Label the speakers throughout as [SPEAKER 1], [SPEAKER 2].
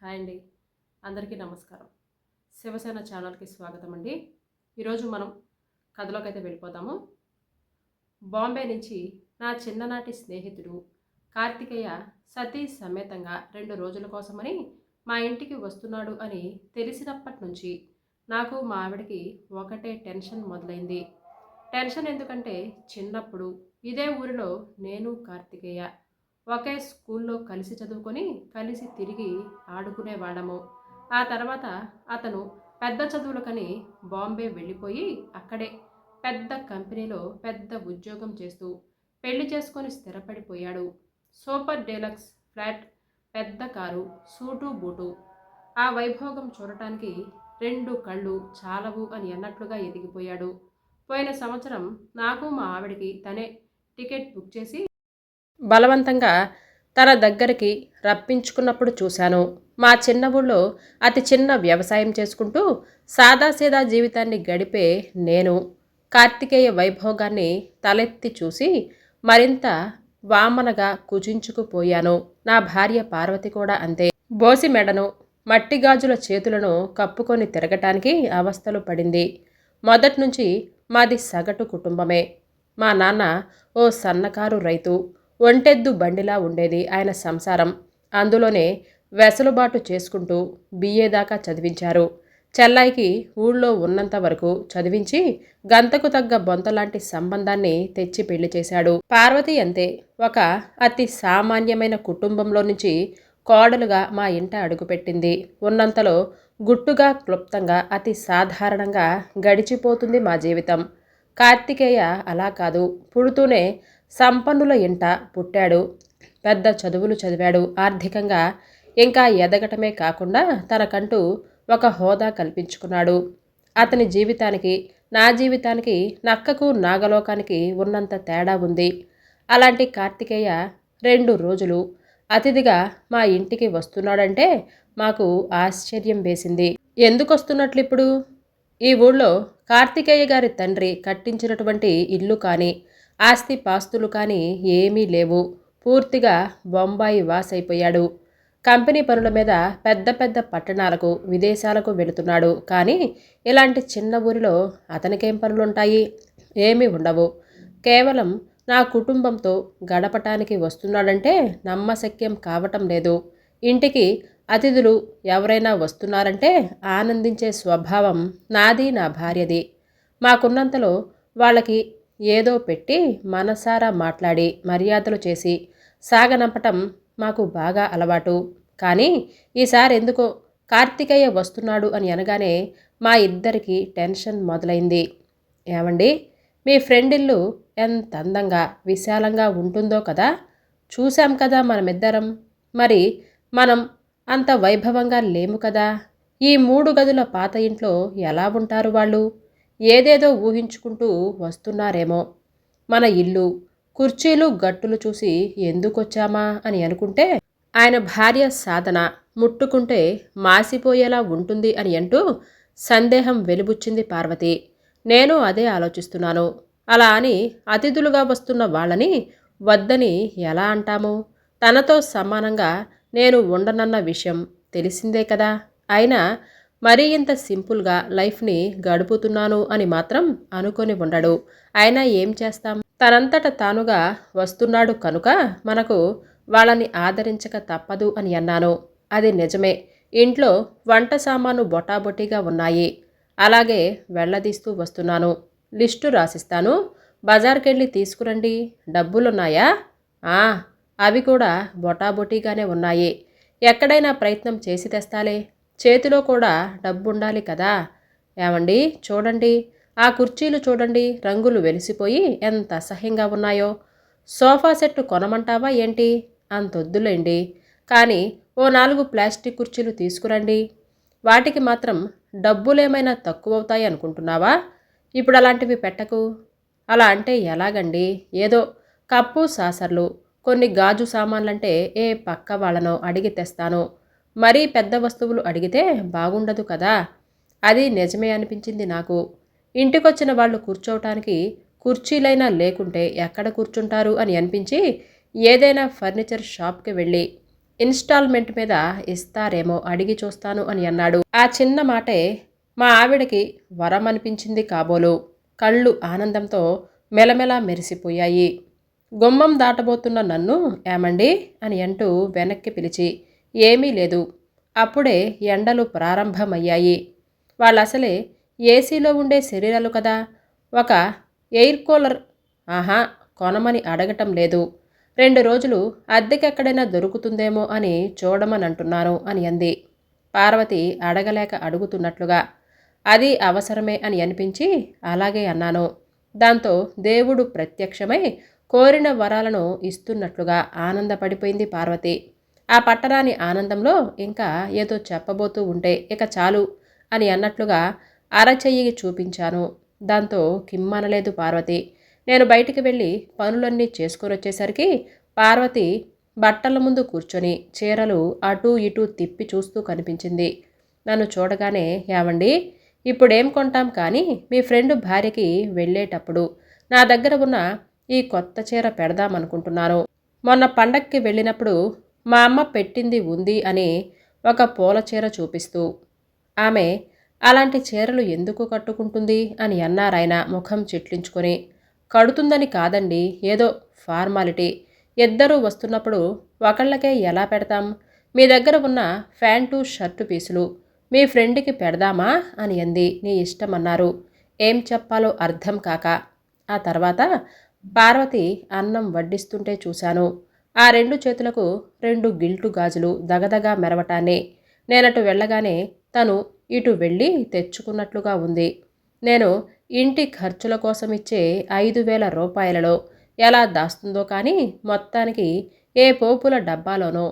[SPEAKER 1] Hi అండి. అందరికీ నమస్కారం. శివసేన ఛానల్‌కి స్వాగతం అండి. ఈరోజు మనం కథలోకైతే వెళ్ళిపోదాము. బాంబే నుంచి నా చిన్ననాటి స్నేహితుడు కార్తికేయ సతీ సమేతంగా 2 రోజుల కోసమని మా ఇంటికి వస్తున్నాడు అని తెలిసినప్పటి నుంచి నాకు మా ఆవిడకి ఒకటే టెన్షన్ మొదలైంది. టెన్షన్ ఎందుకంటే చిన్నప్పుడు ఇదే ఊరిలో నేను కార్తికేయ ఒకే స్కూల్లో కలిసి చదువుకొని కలిసి తిరిగి ఆడుకునేవాళ్ళము. ఆ తర్వాత అతను పెద్ద చదువులకని బాంబే వెళ్ళిపోయి అక్కడే పెద్ద కంపెనీలో పెద్ద ఉద్యోగం చేస్తూ పెళ్లి చేసుకొని స్థిరపడిపోయాడు. సూపర్ డీలక్స్ ఫ్లాట్, పెద్ద కారు, సూటు బూటు. ఆ వైభోగం చూడటానికి 2 కళ్ళు చాలవు అని అన్నట్లుగా ఎదిగిపోయాడు. పోయిన సంవత్సరం నాకు మా ఆవిడకి తనే టికెట్ బుక్ చేసి బలవంతంగా తన దగ్గరికి రప్పించుకున్నప్పుడు చూశాను. మా చిన్న ఊళ్ళో అతి చిన్న వ్యవసాయం చేసుకుంటూ సాదాసీదా జీవితాన్ని గడిపే నేను కార్తికేయ వైభోగాన్ని తలెత్తి చూసి మరింత వామనగా కుచించుకుపోయాను. నా భార్య పార్వతి కూడా అంతే. బోసి మెడను, మట్టిగాజుల చేతులను కప్పుకొని తిరగటానికి అవస్థలు పడింది. మొదట్నుంచి మాది సగటు కుటుంబమే. మా నాన్న ఓ సన్నకారు రైతు. ఒంటెద్దు బండిలా ఉండేది ఆయన సంసారం. అందులోనే వెసలుబాటు చేసుకుంటూ బిఏ దాకా చదివించారు. చెల్లాయికి ఊళ్ళో ఉన్నంత వరకు చదివించి గంతకు తగ్గ బొంతలాంటి సంబంధాన్ని తెచ్చి పెళ్లి చేశాడు. పార్వతి అంతే. ఒక అతి సామాన్యమైన కుటుంబంలో నుంచి కోడలుగా మా ఇంట అడుగుపెట్టింది. ఉన్నంతలో గుట్టుగా క్లుప్తంగా అతి సాధారణంగా గడిచిపోతుంది మా జీవితం. కార్తికేయ అలా కాదు. పుడుతూనే సంపన్నుల ఇంట పుట్టాడు. పెద్ద చదువులు చదివాడు. ఆర్థికంగా ఇంకా ఎదగటమే కాకుండా తనకంటూ ఒక హోదా కల్పించుకున్నాడు. అతని జీవితానికి నా జీవితానికి నక్కకు నాగలోకానికి ఉన్నంత తేడా ఉంది. అలాంటి కార్తికేయ 2 రోజులు అతిథిగా మా ఇంటికి వస్తున్నాడంటే మాకు ఆశ్చర్యం వేసింది. ఎందుకు వస్తున్నట్లు ఇప్పుడు? ఈ ఊళ్ళో కార్తికేయ గారి తండ్రి కట్టించినటువంటి ఇల్లు కానీ ఆస్తి పాస్తులు కానీ ఏమీ లేవు. పూర్తిగా బొంబాయి వాసైపోయాడు. కంపెనీ పనుల మీద పెద్ద పెద్ద పట్టణాలకు విదేశాలకు వెళుతున్నాడు. కానీ ఇలాంటి చిన్న ఊరిలో అతనికేం పనులుంటాయి? ఏమీ ఉండవు. కేవలం నా కుటుంబంతో గడపటానికి వస్తున్నాడంటే నమ్మశక్యం కావటం లేదు. ఇంటికి అతిథులు ఎవరైనా వస్తున్నారంటే ఆనందించే స్వభావం నాది, నా భార్యది. మాకున్నంతలో వాళ్ళకి ఏదో పెట్టి మనసారా మాట్లాడి మర్యాదలు చేసి సాగనంపటం మాకు బాగా అలవాటు. కానీ ఈసారి ఎందుకో కార్తికేయ వస్తున్నాడు అని అనగానే మా ఇద్దరికి టెన్షన్ మొదలైంది. ఏమండి, మీ ఫ్రెండ్ ఇల్లు ఎంత అందంగా విశాలంగా ఉంటుందో కదా. చూశాం కదా మనమిద్దరం. మరి మనం అంత వైభవంగా లేము కదా. ఈ 3 గదుల పాత ఇంట్లో ఎలా ఉంటారు వాళ్ళు? ఏదేదో ఊహించుకుంటూ వస్తున్నారేమో. మన ఇల్లు, కుర్చీలు గట్టులు చూసి ఎందుకొచ్చామా అని అనుకుంటే ఆయన భార్య సాధన ముట్టుకుంటే మాసిపోయేలా ఉంటుంది అని అంటూ సందేహం వెలిబుచ్చింది పార్వతి. నేను అదే ఆలోచిస్తున్నాను. అలా అని అతిథులుగా వస్తున్న వాళ్ళని వద్దని ఎలా అంటాము? తనతో సమానంగా నేను ఉండనన్న విషయం తెలిసిందే కదా. అయినా మరీ ఇంత సింపుల్గా లైఫ్ని గడుపుతున్నాను అని మాత్రం అనుకొని ఉండడు. అయినా ఏం చేస్తాం? తనంతట తానుగా వస్తున్నాడు కనుక మనకు వాళ్ళని ఆదరించక తప్పదు అని అన్నాను. అది నిజమే. ఇంట్లో వంట సామాను బొటాబొటిగా ఉన్నాయి. అలాగే వెళ్ళదీస్తూ వస్తున్నాను. లిస్టు రాసిస్తాను. బజార్కెళ్ళి తీసుకురండి. డబ్బులున్నాయా? అవి కూడా బొటాబొటీగానే ఉన్నాయి. ఎక్కడైనా ప్రయత్నం చేసి తెస్తాలే. చేతిలో కూడా డబ్బుండాలి కదా. ఏమండి, చూడండి, ఆ కుర్చీలు చూడండి, రంగులు వెలిసిపోయి ఎంత అసహ్యంగా ఉన్నాయో. సోఫా సెట్టు కొనమంటావా ఏంటి? అంతొద్దులేండి. కానీ ఓ 4 ప్లాస్టిక్ కుర్చీలు తీసుకురండి. వాటికి మాత్రం డబ్బులేమైనా తక్కువవుతాయి అనుకుంటున్నావా? ఇప్పుడు అలాంటివి పెట్టకు. అలా అంటే ఎలాగండి? ఏదో కప్పు సాసర్లు, కొన్ని గాజు సామాన్లంటే ఏ పక్క వాళ్ళనో అడిగి తెస్తాను. మరీ పెద్ద వస్తువులు అడిగితే బాగుండదు కదా. అది నిజమే అనిపించింది నాకు. ఇంటికొచ్చిన వాళ్ళు కూర్చోవటానికి కుర్చీలైనా లేకుంటే ఎక్కడ కూర్చుంటారు అని అనిపించి ఏదైనా ఫర్నిచర్ షాప్కి వెళ్ళి ఇన్స్టాల్మెంట్ మీద ఇస్తారేమో అడిగి చూస్తాను అని అన్నాడు. ఆ చిన్న మాటే మా ఆవిడకి వరం అనిపించింది కాబోలు. కళ్ళు ఆనందంతో మెలమెలా మెరిసిపోయాయి. గుమ్మం దాటబోతున్న నన్ను ఏమండి అని అంటూ వెనక్కి పిలిచి, ఏమీ లేదు, అప్పుడే ఎండలు ప్రారంభమయ్యాయి, వాళ్ళసలే ఏసీలో ఉండే శరీరాలు కదా, ఒక ఎయిర్ కూలర్ ఆహా కొనమని అడగటం లేదు, 2 రోజులు అద్దెకెక్కడైనా దొరుకుతుందేమో అని చూడమని అంటున్నాను అని అంది. పార్వతి అడగలేక అడుగుతున్నట్లుగా. అది అవసరమే అని అనిపించి అలాగే అన్నాను. దాంతో దేవుడు ప్రత్యక్షమై కోరిన వరాలను ఇస్తున్నట్లుగా ఆనందపడిపోయింది పార్వతి. ఆ పట్టరాని ఆనందంలో ఇంకా ఏదో చెప్పబోతూ ఉంటే ఇక చాలు అని అన్నట్లుగా అరచెయ్యి చూపించాను. దాంతో కిమ్మనలేదు పార్వతి. నేను బయటికి వెళ్ళి పనులన్నీ చేసుకొని వచ్చేసరికి పార్వతి బట్టల ముందు కూర్చొని చీరలు అటూ ఇటూ తిప్పి చూస్తూ కనిపించింది. నన్ను చూడగానే, ఏవండి, ఇప్పుడేం కొంటాం కానీ మీ ఫ్రెండ్ భార్యకి వెళ్ళేటప్పుడు నా దగ్గర ఉన్న ఈ కొత్త చీర పెడదామనుకుంటున్నాను. మొన్న పండక్కి వెళ్ళినప్పుడు మా అమ్మ పెట్టింది ఉంది అని ఒక పూల చీర చూపిస్తూ. ఆమె అలాంటి చీరలు ఎందుకు కట్టుకుంటుంది అని అన్నారాయన ముఖం చిట్లించుకొని. కడుతుందని కాదండి, ఏదో ఫార్మాలిటీ. ఇద్దరూ వస్తున్నప్పుడు ఒకళ్ళకే ఎలా పెడతాం? మీ దగ్గర ఉన్న ప్యాంటు షర్టు పీసులు మీ ఫ్రెండ్కి పెడదామా అని అంది. నీ ఇష్టమన్నారు. ఏం చెప్పాలో అర్థం కాక. ఆ తర్వాత పార్వతి అన్నం వడ్డిస్తుంటే చూశాను. ఆ 2 చేతులకు 2 గిల్టు గాజులు దగదగా మెరవటాన్ని. నేనటు వెళ్ళగానే తను ఇటు వెళ్ళి తెచ్చుకున్నట్లుగా ఉంది. నేను ఇంటి ఖర్చుల కోసం ఇచ్చే 5,000 రూపాయలలో ఎలా దాస్తుందో కానీ మొత్తానికి ఏ పోపుల డబ్బాలోనో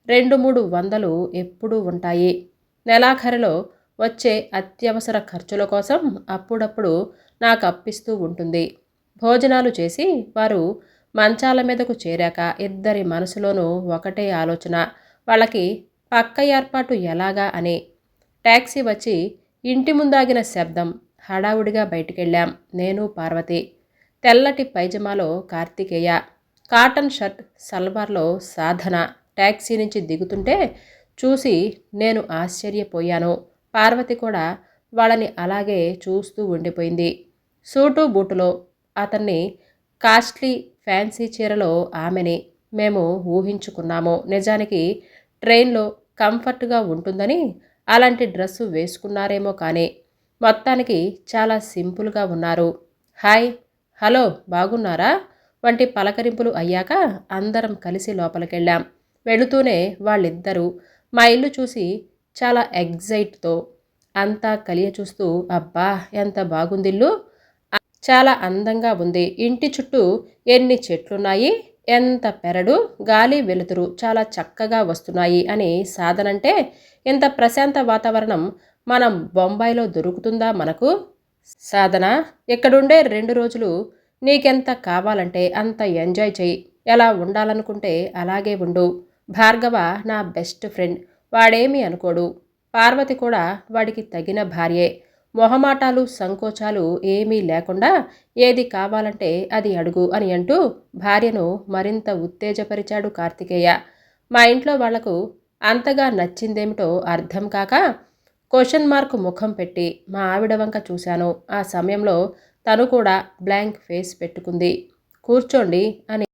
[SPEAKER 1] 2-3 వందలు ఎప్పుడూ ఉంటాయి. నెలాఖరులో వచ్చే అత్యవసర ఖర్చుల కోసం అప్పుడప్పుడు నాకు అప్పిస్తూ ఉంటుంది. భోజనాలు చేసి వారు మంచాల మీదకు చేరాక ఇద్దరి మనసులోనూ ఒకటే ఆలోచన, వాళ్ళకి పక్క ఏర్పాటు ఎలాగా అని. ట్యాక్సీ వచ్చి ఇంటి ముందాగిన శబ్దం. హడావుడిగా బయటికెళ్ళాం నేను పార్వతి. తెల్లటి పైజమాలో కార్తికేయ, కాటన్ షర్ట్ సల్వార్లో సాధన ట్యాక్సీ నుంచి దిగుతుంటే చూసి నేను ఆశ్చర్యపోయాను. పార్వతి కూడా వాళ్ళని అలాగే చూస్తూ ఉండిపోయింది. సూటు బూటులో అతన్ని, కాస్ట్లీ ఫ్యాన్సీ చీరలో ఆమెని మేము ఊహించుకున్నాము. నిజానికి ట్రైన్లో కంఫర్ట్గా ఉంటుందని అలాంటి డ్రెస్సు వేసుకున్నారేమో కానీ మొత్తానికి చాలా సింపుల్గా ఉన్నారు. హాయ్, హలో, బాగున్నారా వంటి పలకరింపులు అయ్యాక అందరం కలిసి లోపలికెళ్ళాం. వెళుతూనే వాళ్ళిద్దరూ మా ఇల్లు చూసి చాలా ఎగ్జైట్తో అంతా కలియ చూస్తూ, అబ్బా ఎంత బాగుందిల్లు, చాలా అందంగా ఉంది, ఇంటి చుట్టూ ఎన్ని చెట్లున్నాయి, ఎంత పెరడు, గాలి వెలుతురు చాలా చక్కగా వస్తున్నాయి అని సాధనంటే ఇంత ప్రశాంత వాతావరణం మనం బొంబాయిలో దొరుకుతుందా మనకు? సాధన, ఇక్కడుండే 2 రోజులు నీకెంత కావాలంటే అంత ఎంజాయ్ చెయ్యి, ఎలా ఉండాలనుకుంటే అలాగే ఉండు. భార్గవ నా బెస్ట్ ఫ్రెండ్, వాడేమీ అనుకోడు. పార్వతి కూడా వాడికి తగిన భార్యే. మొహమాటాలు సంకోచాలు ఏమీ లేకుండా ఏది కావాలంటే అది అడుగు అని అంటూ భార్యను మరింత ఉత్తేజపరిచాడు కార్తికేయ. మా ఇంట్లో వాళ్లకు అంతగా నచ్చిందేమిటో అర్థం కాక క్వశ్చన్ మార్క్ ముఖం పెట్టి మా ఆవిడ వంక చూశాను. ఆ సమయంలో తను కూడా బ్లాంక్ ఫేస్ పెట్టుకుంది. కూర్చోండి అని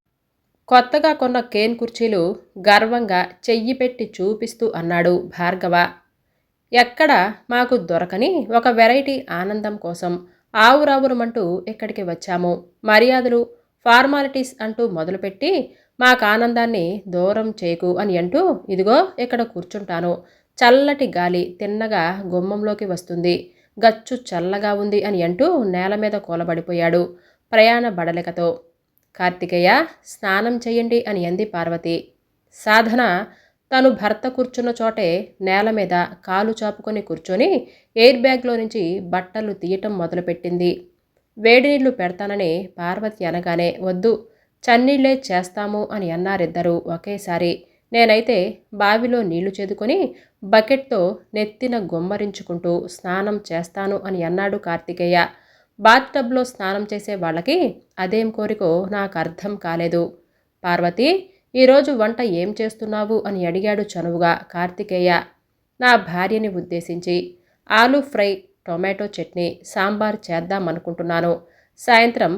[SPEAKER 1] కొత్తగా కొన్న కేన్ కుర్చీలు గర్వంగా చెయ్యి పెట్టి చూపిస్తూ అన్నాడు భార్గవ. ఎక్కడ మాకు దొరకని ఒక వెరైటీ ఆనందం కోసం ఆవురావురమంటూ ఇక్కడికి వచ్చాము. మర్యాదలు, ఫార్మాలిటీస్ అంటూ మొదలుపెట్టి మాకు ఆనందాన్ని దూరం చేయకు అని అంటూ ఇదిగో ఇక్కడ కూర్చుంటాను. చల్లటి గాలి తిన్నగా గుమ్మంలోకి వస్తుంది. గచ్చు చల్లగా ఉంది అని అంటూ నేల మీద కూలబడిపోయాడు ప్రయాణ బడలికతో. కార్తికేయ, స్నానం చెయ్యండి అని అంది పార్వతి. సాధన తను భర్త కూర్చున్న చోటే నేల మీద కాలు చాపుకొని కూర్చొని ఎయిర్ బ్యాగ్లో నుంచి బట్టలు తీయటం మొదలుపెట్టింది. వేడి నీళ్లు పెడతానని పార్వతి అనగానే వద్దు, చన్నీళ్లే చేస్తాము అని అన్నారిద్దరూ ఒకేసారి. నేనైతే బావిలో నీళ్లు చేదుకొని బకెట్తో నెత్తిన గుమ్మరించుకుంటూ స్నానం చేస్తాను అని అన్నాడు కార్తికేయ. బాత్ టబ్లో స్నానం చేసే వాళ్ళకి అదేం కోరికో నాకు అర్థం కాలేదు. పార్వతి, ఈరోజు వంట ఏం చేస్తున్నావు అని అడిగాడు చనువుగా కార్తికేయ. నా భార్యని ఉద్దేశించి ఆలూ ఫ్రై, టొమాటో చట్నీ, సాంబార్ చేద్దామనుకుంటున్నాను. సాయంత్రం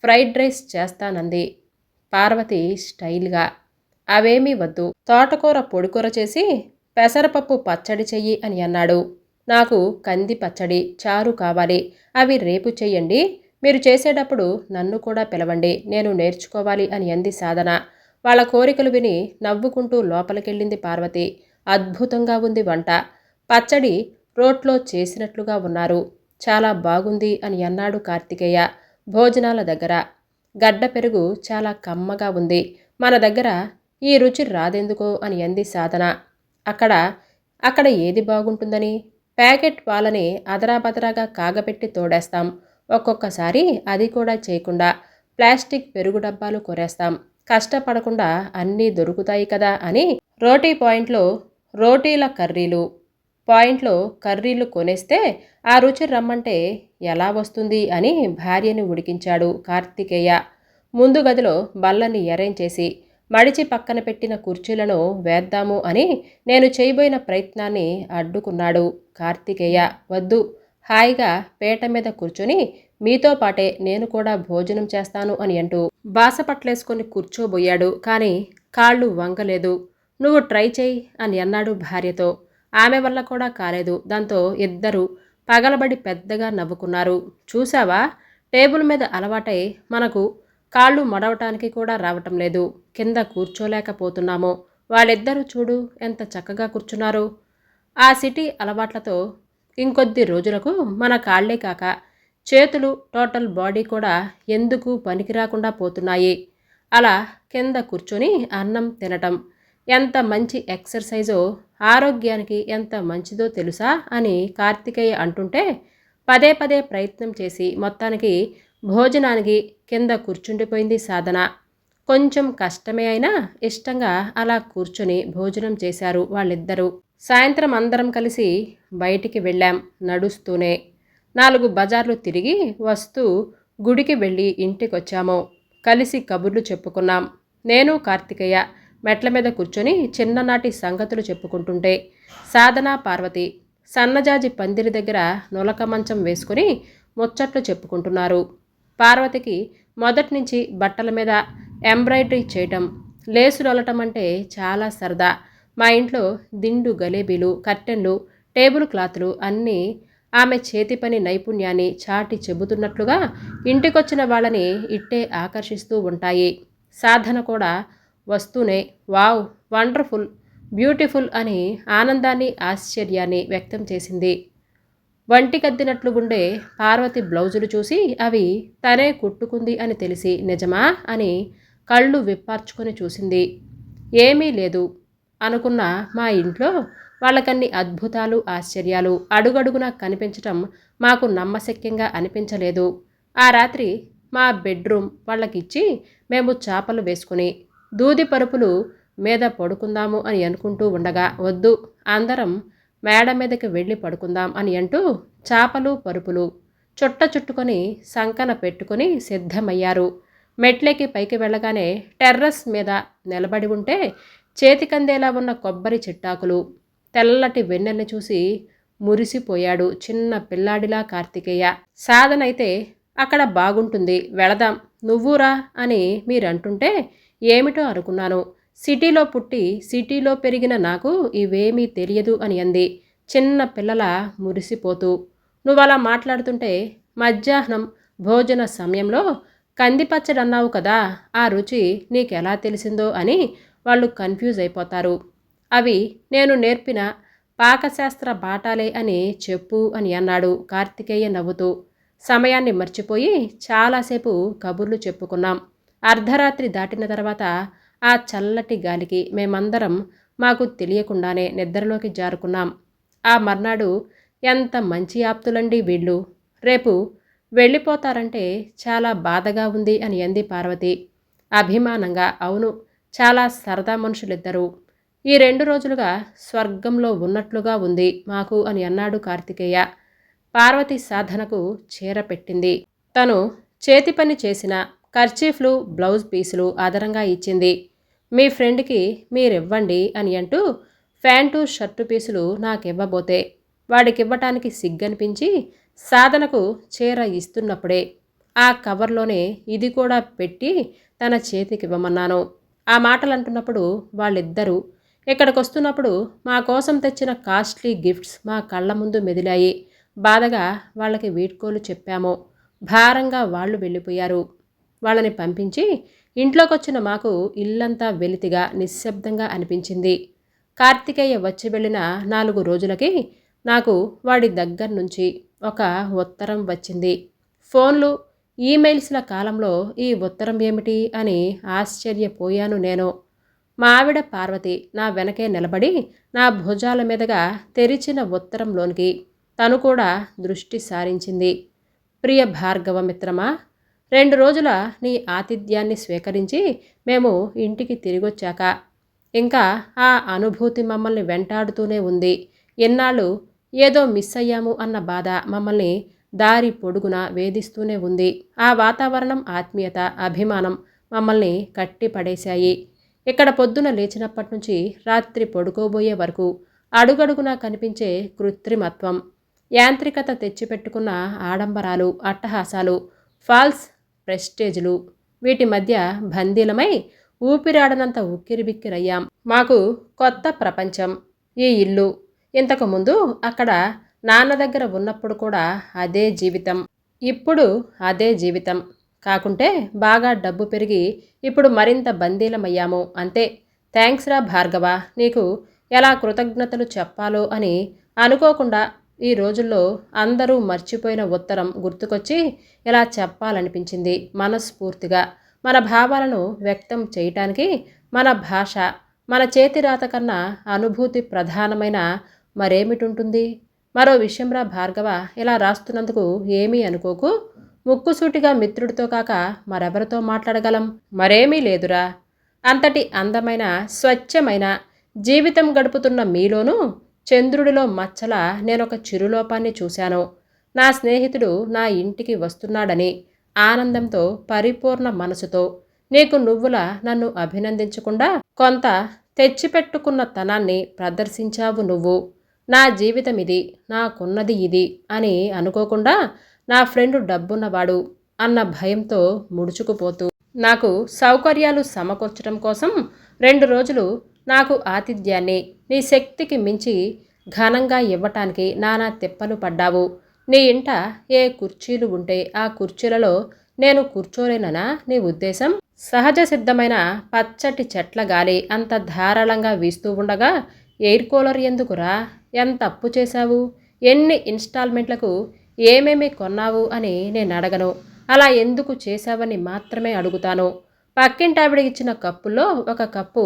[SPEAKER 1] ఫ్రైడ్ రైస్ చేస్తానంది పార్వతి స్టైల్గా. అవేమీ వద్దు, తోటకూర పొడికూర చేసి పెసరపప్పు పచ్చడి చెయ్యి అని అన్నాడు. నాకు కంది పచ్చడి, చారు కావాలి. అవి రేపు చెయ్యండి. మీరు చేసేటప్పుడు నన్ను కూడా పిలవండి, నేను నేర్చుకోవాలి అని అంది సాధన. వాళ్ళ కోరికలు విని నవ్వుకుంటూ లోపలికెళ్ళింది పార్వతి. అద్భుతంగా ఉంది వంట. పచ్చడి రోట్లో చేసినట్లుగా ఉన్నారు. చాలా బాగుంది అని అన్నాడు కార్తికేయ భోజనాల దగ్గర. గడ్డ పెరుగు చాలా కమ్మగా ఉంది. మన దగ్గర ఈ రుచి రాదెందుకో అని అంది సాధన. అక్కడ అక్కడ ఏది బాగుంటుందని? ప్యాకెట్ పాలని అదరాబదరాగా కాగపెట్టి తోడేస్తాం. ఒక్కొక్కసారి అది కూడా చేయకుండా ప్లాస్టిక్ పెరుగు డబ్బాలు కొరేస్తాం. కష్టపడకుండా అన్నీ దొరుకుతాయి కదా అని రోటీ పాయింట్లో రోటీల కర్రీలు, పాయింట్లో కర్రీలు కొనేస్తే ఆ రుచి రమ్మంటే ఎలా వస్తుంది అని భార్యని ఉడికించాడు కార్తికేయ. ముందు గదిలో బల్లని అరేంజ్ చేసి మడిచి పక్కన పెట్టిన కుర్చీలను వేద్దాము అని నేను చేయబోయిన ప్రయత్నాన్ని అడ్డుకున్నాడు కార్తికేయ. వద్దు, హాయిగా పీట మీద కూర్చొని మీతో పాటే నేను కూడా భోజనం చేస్తాను అని అంటూ బాసపట్లేసుకొని కూర్చోబోయాడు. కానీ కాళ్ళు వంగలేదు. నువ్వు ట్రై చేయి అని అన్నాడు భార్యతో. ఆమె వల్ల కూడా కాలేదు. దాంతో ఇద్దరు పగలబడి పెద్దగా నవ్వుకున్నారు. చూసావా, టేబుల్ మీద అలవాటై మనకు కాళ్ళు మడవటానికి కూడా రావటం లేదు. కింద కూర్చోలేకపోతున్నాము. వాళ్ళిద్దరూ చూడు ఎంత చక్కగా కూర్చున్నారు. ఆ సిటీ అలవాట్లతో ఇంకొద్ది రోజులకు మన కాళ్లే కాక చేతులు, టోటల్ బాడీ కూడా ఎందుకు పనికిరాకుండా పోతున్నాయి. అలా కింద కూర్చొని అన్నం తినటం ఎంత మంచి ఎక్సర్సైజో, ఆరోగ్యానికి ఎంత మంచిదో తెలుసా అని కార్తికేయ అంటుంటే పదే పదే ప్రయత్నం చేసి మొత్తానికి భోజనానికి కింద కూర్చుండిపోయింది సాధన. కొంచెం కష్టమే అయినా ఇష్టంగా అలా కూర్చొని భోజనం చేశారు వాళ్ళిద్దరూ. సాయంత్రం అందరం కలిసి బయటికి వెళ్ళాం నడుస్తూనే. 4 బజార్లు తిరిగి వస్తూ గుడికి వెళ్ళి ఇంటికొచ్చాము. కలిసి కబుర్లు చెప్పుకున్నాం. నేను కార్తికేయ మెట్ల మీద కూర్చొని చిన్ననాటి సంగతులు చెప్పుకుంటుంటే సాధన, పార్వతి సన్నజాజి పందిరి దగ్గర నొలక మంచం వేసుకుని ముచ్చట్లు చెప్పుకుంటున్నారు. పార్వతికి మొదట్నుంచి బట్టల మీద ఎంబ్రాయిడరీ చేయటం, లేసులొలటం అంటే చాలా సరదా. మా ఇంట్లో దిండు గలేబీలు, కర్టెన్లు, టేబుల్ క్లాతులు అన్నీ ఆమె చేతి పని నైపుణ్యాన్ని చాటి చెబుతున్నట్లుగా ఇంటికొచ్చిన వాళ్ళని ఇట్టే ఆకర్షిస్తూ ఉంటాయి. సాధన కూడా వస్తూనే వావ్, వండర్ఫుల్, బ్యూటిఫుల్ అని ఆనందాన్ని, ఆశ్చర్యాన్ని వ్యక్తం చేసింది. వంటికద్దినట్లు ఉండే పార్వతి బ్లౌజులు చూసి అవి తనే కుట్టుకుంది అని తెలిసి నిజమా అని కళ్ళు విప్పార్చుకొని చూసింది. ఏమీ లేదు అనుకున్న మా ఇంట్లో వాళ్ళకన్ని అద్భుతాలు, ఆశ్చర్యాలు అడుగడుగునా కనిపించటం మాకు నమ్మశక్యంగా అనిపించలేదు. ఆ రాత్రి మా బెడ్రూమ్ వాళ్ళకిచ్చి మేము చాపలు వేసుకుని దూది పరుపులు మీద పడుకుందాము అని అనుకుంటూ ఉండగా వద్దు, అందరం మేడ మీదకి వెళ్ళి పడుకుందాం అని అంటూ చాపలు, పరుపులు చుట్ట చుట్టుకొని సంకన పెట్టుకొని సిద్ధమయ్యారు. మెట్లెక్కి పైకి వెళ్ళగానే టెర్రస్ మీద నిలబడి ఉంటే చేతికందేలా ఉన్న కొబ్బరి చిట్టాకులు, తెల్లటి వెన్నెల్ని చూసి మురిసిపోయాడు చిన్న పిల్లాడిలా కార్తికేయ. సాధనైతే అక్కడ బాగుంటుంది, వెళదాం, నువ్వురా అని మీరంటుంటే ఏమిటో అనుకున్నాను. సిటీలో పుట్టి సిటీలో పెరిగిన నాకు ఇవేమీ తెలియదు అని అంది చిన్న పిల్లల మురిసిపోతూ. నువ్వలా మాట్లాడుతుంటే మధ్యాహ్నం భోజన సమయంలో కందిపచ్చడి అన్నావు కదా, ఆ రుచి నీకెలా తెలిసిందో అని వాళ్ళు కన్ఫ్యూజ్ అయిపోతారు. అవి నేను నేర్పిన పాకశాస్త్ర బాటాలే అని చెప్పు అని అన్నాడు కార్తికేయ నవ్వుతూ. సమయాన్ని మర్చిపోయి చాలాసేపు కబుర్లు చెప్పుకున్నాం. అర్ధరాత్రి దాటిన తర్వాత ఆ చల్లటి గాలికి మేమందరం మాకు తెలియకుండానే నిద్రలోకి జారుకున్నాం. ఆ మర్నాడు ఎంత మంచి ఆప్తులండి వీళ్ళు, రేపు వెళ్ళిపోతారంటే చాలా బాధగా ఉంది అని అంది పార్వతి అభిమానంగా. అవును, చాలా సరదా మనుషులిద్దరూ. ఈ 2 రోజులుగా స్వర్గంలో ఉన్నట్లుగా ఉంది మాకు అని అన్నాడు కార్తికేయ. పార్వతి సాధనకు చీర పెట్టింది. తను చేతి పని చేసిన కర్చీఫ్లు, బ్లౌజ్ పీసులు ఆదరంగా ఇచ్చింది. మీ ఫ్రెండ్కి మీరివ్వండి అని అంటూ ప్యాంటు షర్టు పీసులు నాకివ్వబోతే వాడికివ్వటానికి సిగ్గనిపించి సాధనకు చీర ఇస్తున్నప్పుడే ఆ కవర్లోనే ఇది కూడా పెట్టి తన చేతికివ్వమన్నాను. ఆ మాటలు అంటున్నప్పుడు వాళ్ళిద్దరూ ఇక్కడికొస్తున్నప్పుడు మా కోసం తెచ్చిన కాస్ట్లీ గిఫ్ట్స్ మా కళ్ళ ముందు మెదిలాయి. బాధగా వాళ్ళకి వీడ్కోలు చెప్పాము. భారంగా వాళ్ళు వెళ్ళిపోయారు. వాళ్ళని పంపించి ఇంట్లోకొచ్చిన మాకు ఇల్లంతా వెలితిగా నిశ్శబ్దంగా అనిపించింది. కార్తికేయ వచ్చి వెళ్ళిన 4 రోజులకి నాకు వాడి దగ్గర నుంచి ఒక ఉత్తరం వచ్చింది. ఫోన్లు ఈమెయిల్స్ల కాలంలో ఈ ఉత్తరం ఏమిటి అని ఆశ్చర్యపోయాను నేను. మా ఆవిడ పార్వతి నా వెనకే నిలబడి నా భుజాల మీదుగా తెరిచిన ఉత్తరంలోనికి తను కూడా దృష్టి సారించింది. ప్రియ భార్గవ మిత్రమా, 2 రోజుల నీ ఆతిథ్యాన్ని స్వీకరించి మేము ఇంటికి తిరిగొచ్చాక ఇంకా ఆ అనుభూతి మమ్మల్ని వెంటాడుతూనే ఉంది. ఎన్నాళ్ళు ఏదో మిస్ అయ్యాము అన్న బాధ మమ్మల్ని దారి పొడుగునా వేధిస్తూనే ఉంది. ఆ వాతావరణం, ఆత్మీయత, అభిమానం మమ్మల్ని కట్టి పడేశాయి. ఇక్కడ పొద్దున లేచినప్పటి నుంచి రాత్రి పడుకోబోయే వరకు అడుగడుగునా కనిపించే కృత్రిమత్వం, యాంత్రికత తెచ్చిపెట్టుకున్న ఆడంబరాలు, అట్టహాసాలు, ఫాల్స్ ప్రెస్టేజ్లు, వీటి మధ్య బందీలమై ఊపిరాడనంత ఉక్కిరిబిక్కిరయ్యాం. మాకు కొత్త ప్రపంచం ఈ ఇల్లు. ఇంతకుముందు అక్కడ నాన్న దగ్గర ఉన్నప్పుడు కూడా అదే జీవితం, ఇప్పుడు అదే జీవితం. కాకుంటే బాగా డబ్బు పెరిగి ఇప్పుడు మరింత బందీలమయ్యాము అంతే. థ్యాంక్స్ రా భార్గవ, నీకు ఎలా కృతజ్ఞతలు చెప్పాలో అని అనుకోకుండా ఈ రోజుల్లో అందరూ మర్చిపోయిన ఉత్తరం గుర్తుకొచ్చి ఇలా చెప్పాలనిపించింది మనస్ఫూర్తిగా. మన భావాలను వ్యక్తం చేయటానికి మన భాష, మన చేతిరాత కన్నా అనుభూతి ప్రధానమైన మరేమిటుంటుంది? మరో విషయంరా భార్గవ, ఇలా రాస్తున్నందుకు ఏమీ అనుకోకు. ముక్కుసూటిగా మిత్రుడితో కాక మరెవరితో మాట్లాడగలం? మరేమీ లేదురా. అంతటి అందమైన, స్వచ్ఛమైన జీవితం గడుపుతున్న మీలోనూ చంద్రుడిలో మచ్చల నేనొక చిరులోపాన్ని చూశాను. నా స్నేహితుడు నా ఇంటికి వస్తున్నాడని ఆనందంతో, పరిపూర్ణ మనసుతో నీకు నువ్వులా నన్ను అభినందించకుండా కొంత తెచ్చిపెట్టుకున్న తనాన్ని ప్రదర్శించావు నువ్వు. నా జీవితం ఇది, నాకున్నది ఇది అని అనుకోకుండా నా ఫ్రెండు డబ్బున్నవాడు అన్న భయంతో ముడుచుకుపోతూ నాకు సౌకర్యాలు సమకూర్చడం కోసం 2 రోజులు నాకు ఆతిథ్యాన్ని నీ శక్తికి మించి ఘనంగా ఇవ్వటానికి నానా తిప్పలు పడ్డావు. నీ ఇంట ఏ కుర్చీలు ఉంటే ఆ కుర్చీలలో నేను కూర్చోలేననా నీ ఉద్దేశం? సహజ సిద్ధమైన పచ్చటి చెట్ల గాలి అంత ధారాళంగా వీస్తూ ఉండగా ఎయిర్ కూలర్ ఎందుకురా? ఎంత అప్పు చేశావు? ఎన్ని ఇన్స్టాల్మెంట్లకు ఏమేమి కొన్నావు అని నేను అడగను. అలా ఎందుకు చేశావని మాత్రమే అడుగుతాను. పక్కింటావిడ ఇచ్చిన కప్పుల్లో ఒక కప్పు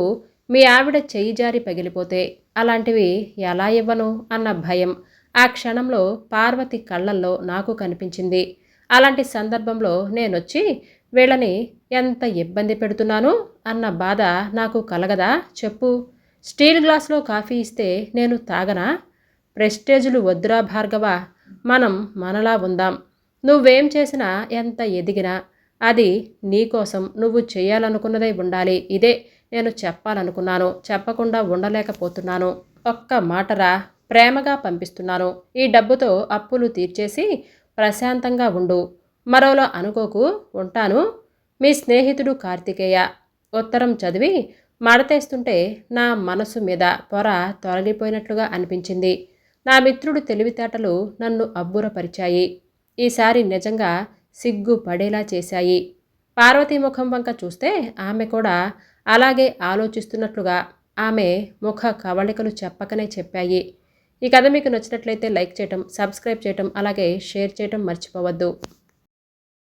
[SPEAKER 1] మీ ఆవిడ చెయ్యి జారి పగిలిపోతే అలాంటివి ఎలా ఇవ్వను అన్న భయం ఆ క్షణంలో పార్వతి కళ్ళల్లో నాకు కనిపించింది. అలాంటి సందర్భంలో నేనొచ్చి వీళ్ళని ఎంత ఇబ్బంది పెడుతున్నాను అన్న బాధ నాకు కలగదా చెప్పు? స్టీల్ గ్లాసులో కాఫీ ఇస్తే నేను తాగనా? ప్రెస్టేజులు వద్దురా భార్గవ, మనం మనలా ఉందాం. నువ్వేం చేసినా, ఎంత ఎదిగినా అది నీకోసం నువ్వు చేయాలనుకున్నదే ఉండాలి. ఇదే నేను చెప్పాలనుకున్నాను. చెప్పకుండా ఉండలేకపోతున్నాను. ఒక్క మాటరా, ప్రేమగా పంపిస్తున్నాను. ఈ డబ్బుతో అప్పులు తీర్చేసి ప్రశాంతంగా ఉండు. మరోలా అనుకోకు. ఉంటాను. మీ స్నేహితుడు కార్తికేయ. ఉత్తరం చదివి మడతేస్తుంటే నా మనసు మీద పొర తొలగిపోయినట్లుగా అనిపించింది. నా మిత్రుడు తెలివితేటలు నన్ను అబ్బురపరిచాయి. ఈసారి నిజంగా సిగ్గుపడేలా చేశాయి. పార్వతీ ముఖం వంక చూస్తే ఆమె కూడా అలాగే ఆలోచిస్తున్నట్లుగా ఆమె ముఖ కవళికలు చెప్పకనే చెప్పాయి. ఈ కథ మీకు నచ్చినట్లయితే లైక్ చేయటం, సబ్స్క్రైబ్ చేయటం, అలాగే షేర్ చేయటం మర్చిపోవద్దు.